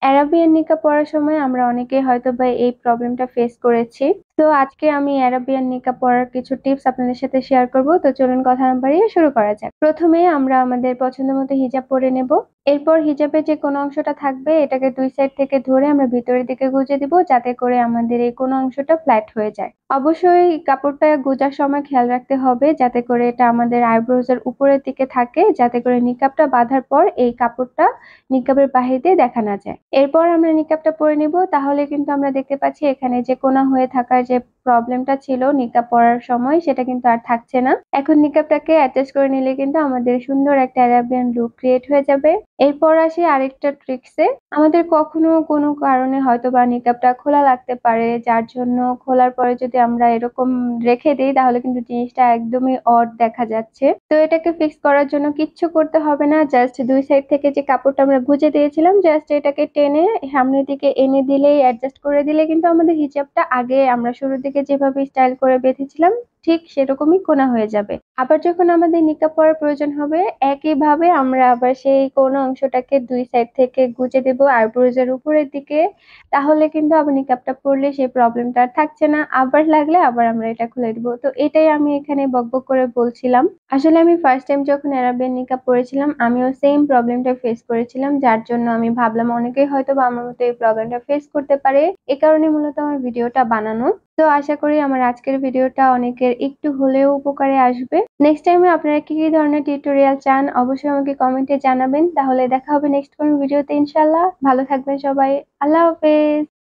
Arabian নিকাব পরার সময় আমরা অনেকেই হয়তোবা এই প্রবলেমটা ফেস করেছি। তো আজকে আমি অ্যারাবিয়ান নিকাব পরার কিছু টিপস আপনাদের সাথে শেয়ার করব। তো চলুন কথা না বাড়িয়ে শুরু করা যাক। প্রথমে আমরা আমাদের পছন্দমতো হিজাব পরে নেব। এরপর হিজাবের যে কোনো অংশটা থাকবে এটাকে দুই সাইড থেকে ধরে আমরা ভিতরের দিকে গুজে দিব, যাতে করে আমাদের এই কোনো অংশটা ফ্ল্যাট হয়ে যায়। অবশ্যই কাপড়টা গোজার সময় খেয়াল রাখতে হবে যাতে করে এটা আমাদের আইব্রোজ এর উপরের দিকে থাকে, যাতে করে নিকাবটা বাঁধার পর এই কাপড়টা নিকাবের বাহির দিয়ে দেখা না যায়। এরপর আমরা নিকাবটা পরে নিব। তাহলে কিন্তু আমরা দেখতে পাচ্ছি এখানে যে কোনা হয়ে থাকার যে প্রবলেমটা ছিল নিকাব পরার সময়, সেটা কিন্তু আর থাকছে না। এখন নিকাবটাকে অ্যাটাচ করে নিলে কিন্তু আমাদের সুন্দর একটা অ্যারাবিয়ান লুক ক্রিয়েট হয়ে যাবে। এরপর আসি আরেকটা ট্রিক্সে। আমাদের কখনো কোনো কারণে হয়তো বা নিকাবটা খোলা লাগতে পারে, যার জন্য খোলার পরে যদি আমরা এরকম রেখে দিই তাহলে কিন্তু জিনিসটা একদমই অড দেখা যাচ্ছে। তো এটাকে ফিক্স করার জন্য কিচ্ছু করতে হবে না, জাস্ট দুই সাইড থেকে যে কাপড়টা আমরা গুঁজে দিয়েছিলাম জাস্ট এটাকে টেনে সামনের দিকে এনে দিলেই, অ্যাডজাস্ট করে দিলে কিন্তু আমাদের হিজাবটা আগে আমরা শুরুর দিকে যেভাবে স্টাইল করে বেঁধেছিলাম ঠিক সেরকমই কোনা হয়ে যাবে। আবার যখন আমাদের নিকাব পরার প্রয়োজন হবে একইভাবে আমরা আবার সেই কোনা অংশটাকে দুই সাইড থেকে গুঁজে দেব আইব্রোজ এর উপরের দিকে। তাহলে কিন্তু আবার নিকাবটা পরলে সেই প্রবলেমটা আর থাকছে না। আবার লাগলে আবার আমরা এটা খুলে দিব। তো এটাই আমি এখানে বকবক করে বলছিলাম। আসলে আমি ফার্স্ট টাইম যখন অ্যারাবিয়ান নিকাব পরেছিলাম আমিও সেম প্রবলেমটা ফেস করেছিলাম, যার জন্য আমি ভাবলাম অনেকেই হয়তো বা আমার মতো এই প্রবলেমটা ফেস করতে পারে, এ কারণে মূলত আমার ভিডিওটা বানানো। তো আশা করি আমার আজকের ভিডিওটা অনেকের একটু হলেও উপকারে আসবে। নেক্সট টাইমে আপনারা কি কি ধরনের টিউটোরিয়াল চান অবশ্যই আমাকে কমেন্টে জানাবেন। তাহলে দেখা হবে নেক্সট কোনো ভিডিওতে ইনশাআল্লাহ। ভালো থাকবেন সবাই। আল্লাহ হাফেজ।